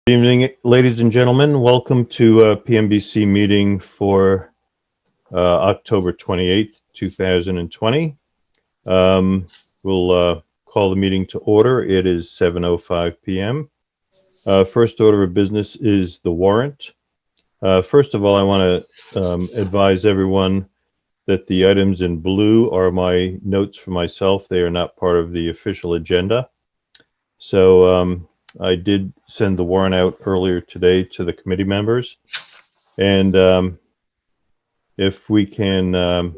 Good evening, ladies and gentlemen. Welcome to Pmbc meeting for October 28th, 2020. We'll call the meeting to order. It is 7:05 p.m. First order of business is the warrant. First of all, I want to advise everyone that the items in blue are my notes for myself. They are not part of the official agenda. So I did send the warrant out earlier today to the committee members, and if we can, I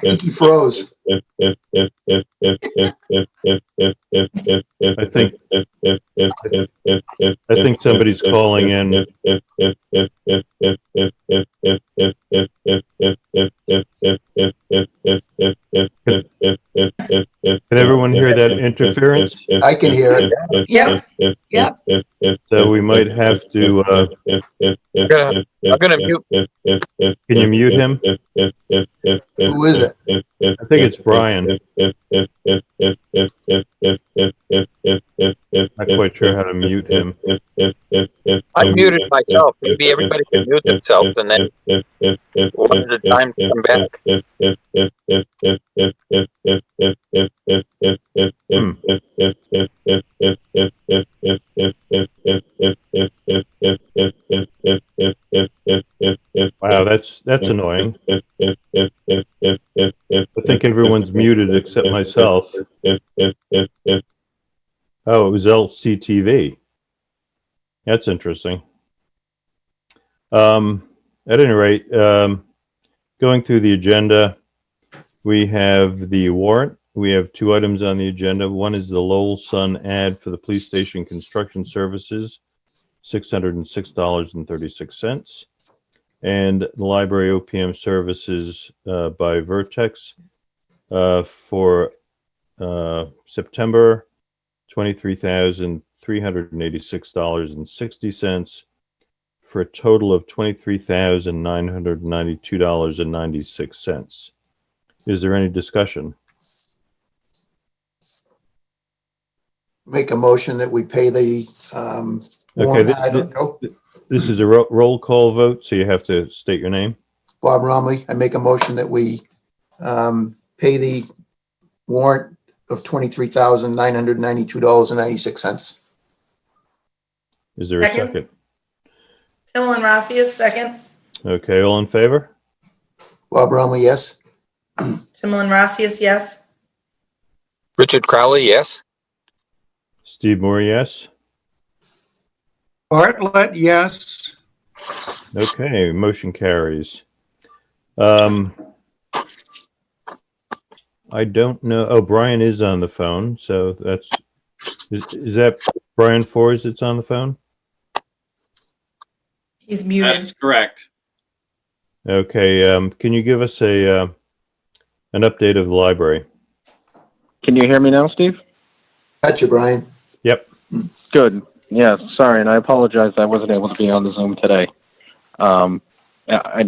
think he froze. I think somebody's calling in. Can everyone hear that interference? I can hear it. Yep. So we might have to. I'm gonna mute. Can you mute him? Who is it? I think it's Brian. Not quite sure how to mute him. I muted myself. Maybe everybody can mute themselves and then one at a time come back. Wow, that's annoying. I think everyone's muted except myself. Oh, it was LCTV. That's interesting. At any rate, going through the agenda, we have the warrant. We have two items on the agenda. One is the Lowell Sun ad for the police station construction services, $606.36. And the library OPM services by Vertex for September, $23,386.60 for a total of $23,992.96. Is there any discussion? Make a motion that we pay the warrant. This is a roll call vote, so you have to state your name. Bob Romley. I make a motion that we pay the warrant of $23,992.96. Is there a second? Timlin Rossius, second. Okay, all in favor? Bob Romley, yes. Timlin Rossius, yes. Richard Crowley, yes. Steve Moore, yes. Bartlett, yes. Okay, motion carries. I don't know. Oh, Brian is on the phone. So that's, is that Brian Forrest that's on the phone? He's muted. That is correct. Okay, can you give us an update of the library? Can you hear me now, Steve? Gotcha, Brian. Yep. Good. Yeah, sorry, and I apologize I wasn't able to be on the Zoom today. And are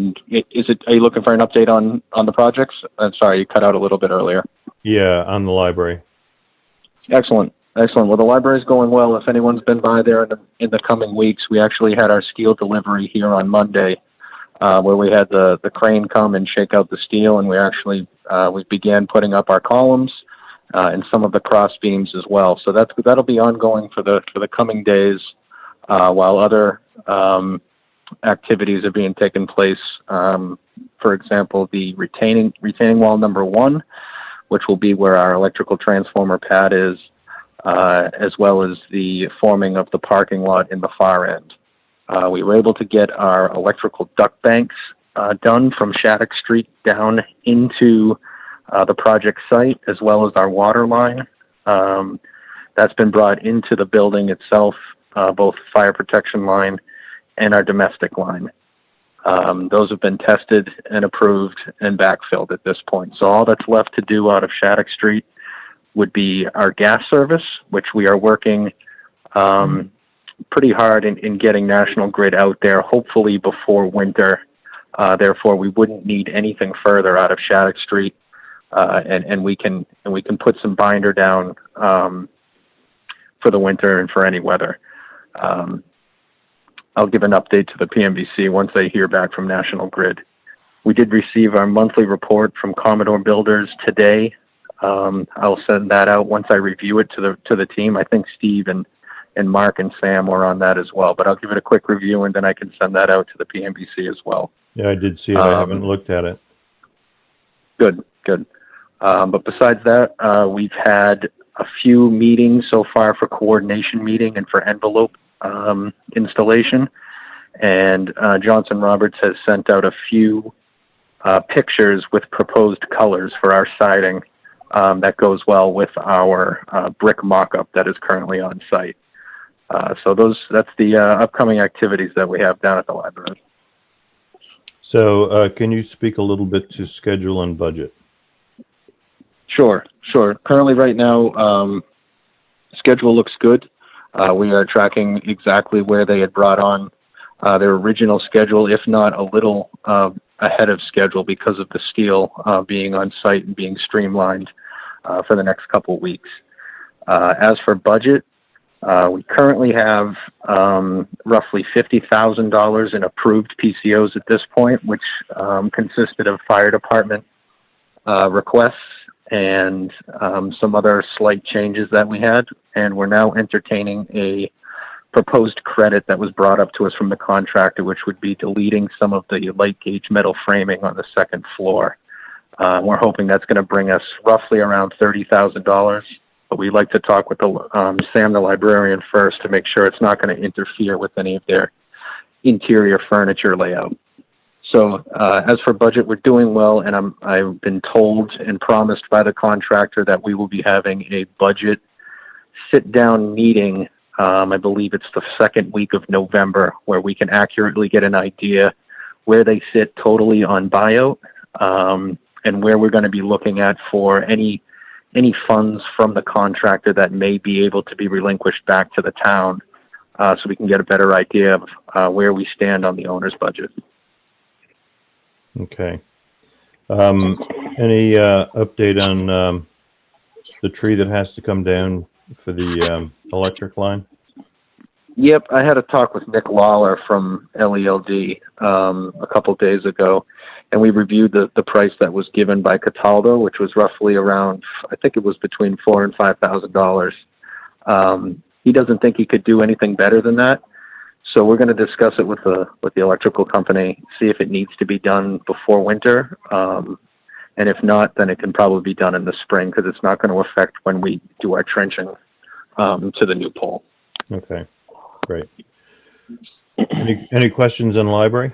you looking for an update on the projects? I'm sorry, you cut out a little bit earlier. Yeah, on the library. Excellent. Excellent. Well, the library's going well. If anyone's been by there in the coming weeks, we actually had our steel delivery here on Monday, where we had the crane come and shake out the steel, and we actually we began putting up our columns and some of the cross beams as well. So that'll be ongoing for the coming days, while other activities are being taken place. For example, the retaining wall number 1, which will be where our electrical transformer pad is, as well as the forming of the parking lot in the far end. We were able to get our electrical duct banks done from Shattuck Street down into the project site, as well as our water line. That's been brought into the building itself, both fire protection line and our domestic line. Those have been tested and approved and backfilled at this point. So all that's left to do out of Shattuck Street would be our gas service, which we are working pretty hard in getting National Grid out there, hopefully before winter. Therefore, we wouldn't need anything further out of Shattuck Street. and we can put some binder down for the winter and for any weather. I'll give an update to the PMBC once I hear back from National Grid. We did receive our monthly report from Commodore Builders today. I'll send that out once I review it to the team. I think Steve and Mark and Sam were on that as well, but I'll give it a quick review and then I can send that out to the PMBC as well. Yeah, I did see it. I haven't looked at it. Good. But besides that, we've had a few meetings so far for coordination meeting and for envelope installation. And Johnson Roberts has sent out a few pictures with proposed colors for our siding that goes well with our brick mock-up that is currently on site. So that's the upcoming activities that we have down at the library. So can you speak a little bit to schedule and budget? Sure. Currently right now, schedule looks good. We are tracking exactly where they had brought on their original schedule, if not a little ahead of schedule because of the steel being on site and being streamlined for the next couple of weeks. As for budget, we currently have roughly $50,000 in approved PCOs at this point, which consisted of fire department requests and some other slight changes that we had. And we're now entertaining a proposed credit that was brought up to us from the contractor, which would be deleting some of the light gauge metal framing on the second floor. We're hoping that's going to bring us roughly around $30,000. But we'd like to talk with Sam, the librarian, first to make sure it's not going to interfere with any of their interior furniture layout. So as for budget, we're doing well, and I've been told and promised by the contractor that we will be having a budget sit-down meeting. I believe it's the second week of November, where we can accurately get an idea where they sit totally on buyout, and where we're going to be looking at for any funds from the contractor that may be able to be relinquished back to the town, so we can get a better idea of where we stand on the owner's budget. Okay. Any update on the tree that has to come down for the electric line? Yep, I had a talk with Nick Lawler from LELD a couple days ago, and we reviewed the price that was given by Cataldo, which was roughly around, I think it was between $4,000 and $5,000. He doesn't think he could do anything better than that, so we're going to discuss it with the electrical company, see if it needs to be done before winter, and if not, then it can probably be done in the spring because it's not going to affect when we do our trenching to the new pole. Okay, great. Any questions on the library?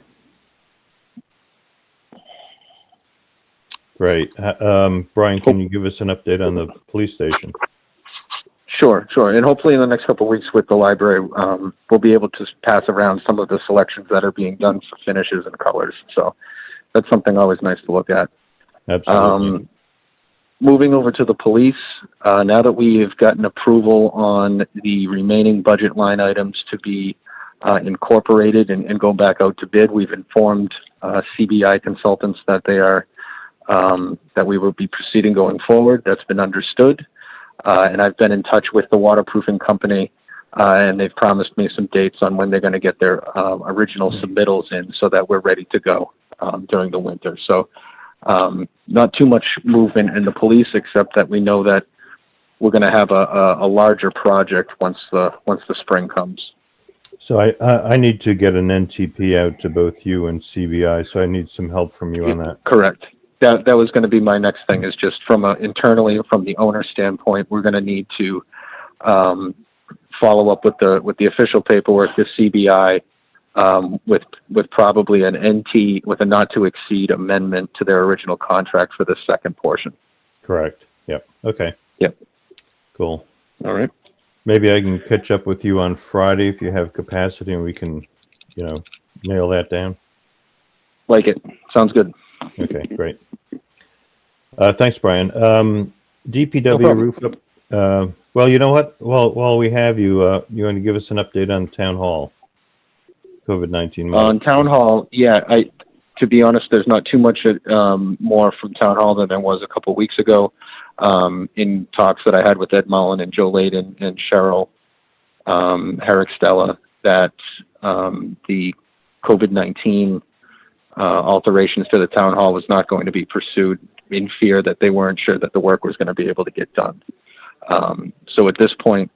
Great. Brian, can you give us an update on the police station? Sure. And hopefully in the next couple of weeks with the library, we'll be able to pass around some of the selections that are being done for finishes and colors. So that's something always nice to look at. Absolutely. Moving over to the police, now that we have gotten approval on the remaining budget line items to be incorporated and go back out to bid, we've informed CBI consultants that they are that we will be proceeding going forward. That's been understood. And I've been in touch with the waterproofing company, and they've promised me some dates on when they're going to get their original submittals in so that we're ready to go during the winter. So not too much movement in the police, except that we know that we're going to have a larger project once the spring comes. So I need to get an NTP out to both you and CBI, so I need some help from you on that. Correct. That was going to be my next thing, is just from internally from the owner standpoint, we're going to need to follow up with the official paperwork to CBI with probably an NT with a not to exceed amendment to their original contract for the second portion. Correct. Yep. Okay. Yep. Cool. All right. Maybe I can catch up with you on Friday if you have capacity and we can, nail that down. Like it. Sounds good. Okay, great. Thanks, Brian. DPW No roof up. Well, you know what? While we have you, you want to give us an update on town hall, COVID-19. On town hall, yeah, to be honest, there's not too much more from town hall than there was a couple weeks ago in talks that I had with Ed Mullen and Joe Layden and Cheryl Herrick Stella, that the COVID-19 alterations to the town hall was not going to be pursued, in fear that they weren't sure that the work was going to be able to get done. So at this point,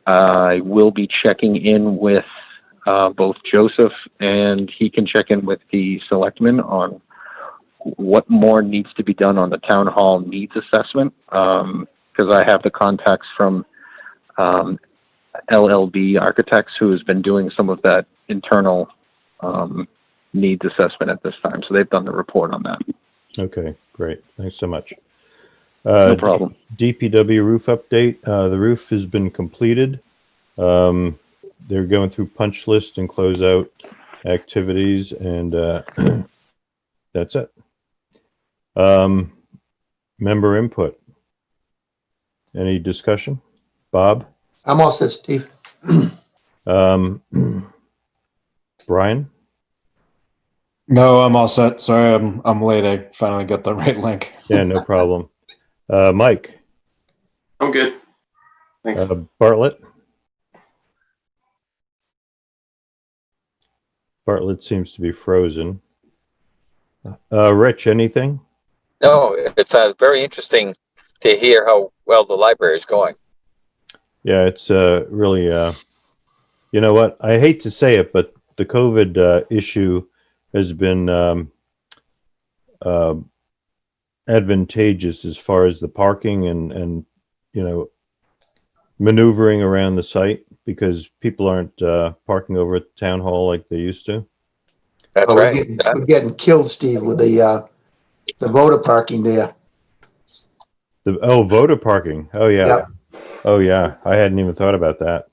I will be checking in with both Joseph, and he can check in with the selectmen on what more needs to be done on the town hall needs assessment, because I have the contacts from LLB Architects, who has been doing some of that internal needs assessment at this time. So they've done the report on that. Okay, great. Thanks so much. No problem. DPW roof update. The roof has been completed. They're going through punch list and closeout activities, and that's it. Member input. Any discussion? Bob? I'm all set, Steve. Brian? No, I'm all set. Sorry, I'm late. I finally got the right link. Yeah, no problem. Mike? I'm good. Thanks. Bartlett? Bartlett seems to be frozen. Rich, anything? No, it's very interesting to hear how well the library is going. Yeah, it's really, you know what? I hate to say it, but the COVID issue has been advantageous as far as the parking and you know, maneuvering around the site, because people aren't parking over at the town hall like they used to. That's Oh, right. we're getting killed, Steve, with the voter parking there. Voter parking. Oh yeah. Yeah. Oh yeah. I hadn't even thought about that.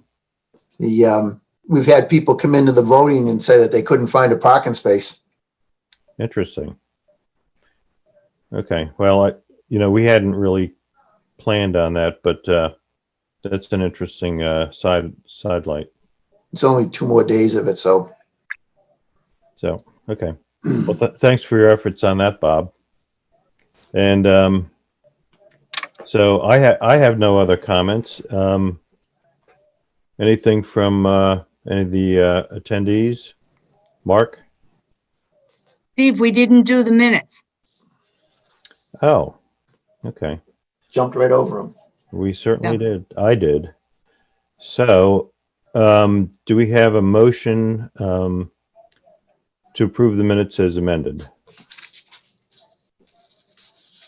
We've had people come into the voting and say that they couldn't find a parking space. Interesting. Okay. Well, we hadn't really planned on that, but that's an interesting side light. It's only 2 more days of it, so. So, okay. Well, thanks for your efforts on that, Bob. And so I have no other comments. Anything from any of the attendees? Mark? Steve, we didn't do the minutes. Oh, okay. Jumped right over them. We certainly did. I did. So, do we have a motion to approve the minutes as amended?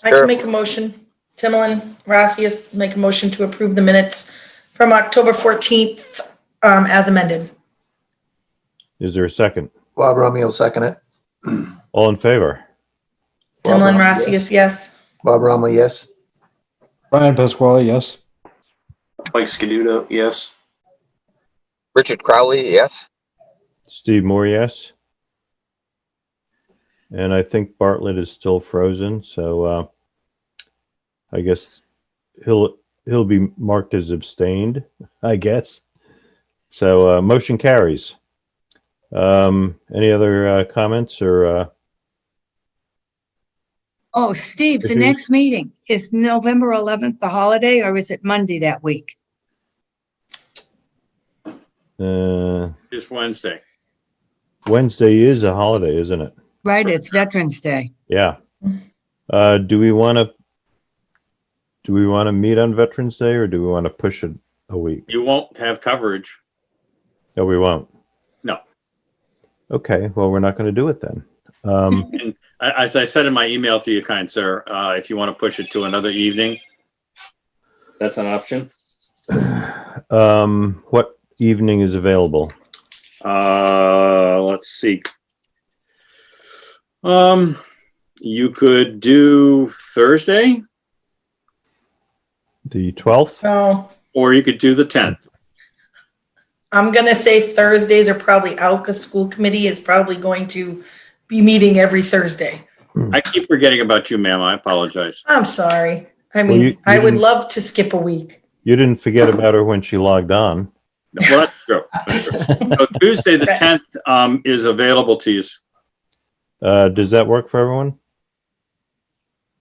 I Sure. can make a motion. Timlin Rossius make a motion to approve the minutes from October 14th as amended. Is there a second? Bob Romeo will second it. All in favor? Timlin Bob, Rossius, yes. Bob Romeo, yes. Brian Pasquale, yes. Mike Scaduto, yes. Richard Crowley, yes. Steve Moore, yes. And I think Bartlett is still frozen, so I guess he'll be marked as abstained, I guess. So motion carries. Any other comments or? Oh, Steve, the Issues? next meeting is November 11th, the holiday, or is it Monday that week? It's Wednesday. Wednesday is a holiday, isn't it? Right, it's Veterans Day. Yeah. Do we want to meet on Veterans Day, or do we want to push it a week? You won't have coverage. No, we won't. No. Okay. Well, we're not going to do it then. And as I said in my email to you, kind sir, if you want to push it to another evening, that's an option. What evening is available? Let's see. You could do Thursday, The 12th? Oh, or you could do the 10th. I'm gonna say Thursdays are probably out because school committee is probably going to be meeting every Thursday. I keep forgetting about you, ma'am. I apologize. I'm sorry. I Well, mean, you I would didn't- love to skip a week. You didn't forget about her when she logged on. Well, that's true. That's true. So Tuesday, the 10th, is available to you. Does that work for everyone?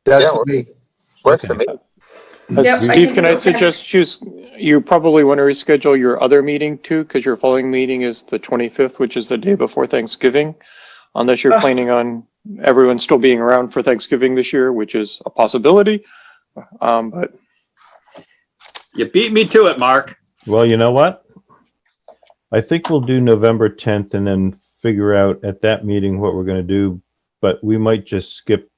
That's Yeah, for me. Works Okay. for me. Yep, I Steve, can can do I those. suggest you probably want to reschedule your other meeting too, because your following meeting is the 25th, which is the day before Thanksgiving, unless you're Oh. planning on everyone still being around for Thanksgiving this year, which is a possibility. But You beat me to it, Mark. Well, you know what? I think we'll do November 10th and then figure out at that meeting what we're going to do, but we might just skip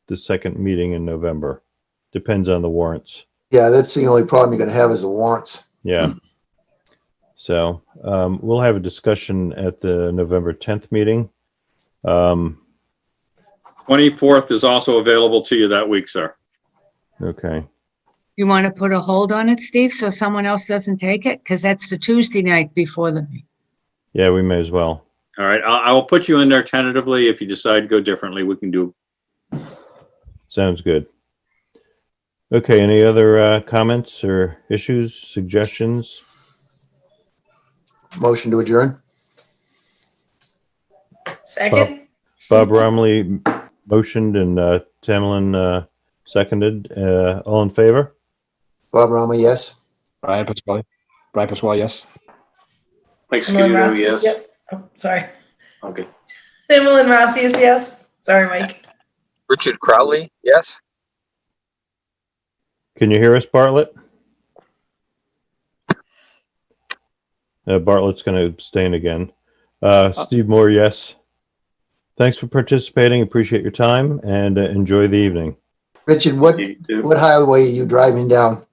the second meeting in November. Depends on the warrants. Yeah, that's the only problem you're gonna have is the warrants. Yeah. So we'll have a discussion at the November 10th meeting. 24th is also available to you that week, sir. Okay. You want to put a hold on it, Steve, so someone else doesn't take it? Because that's the Tuesday night before the, Yeah, we may as well. All right. I will put you in there tentatively. If you decide to go differently, we can do. Sounds good. Okay, any other comments or issues, suggestions? Motion to adjourn? Second? Bob Romley motioned and Tamlin seconded. All in favor? Bob Rama, yes? Brian Pasquale, yes. Mike Emily Scudo, Rossius, yes. yes. Oh, sorry. Okay. Emily Rossius, yes. Sorry, Mike. Richard Crowley, yes. Can you hear us, Bartlett? Bartlett's going to abstain again. Steve Moore, yes. Thanks for participating. Appreciate your time and enjoy the evening. Richard, what You too. highway are you driving down?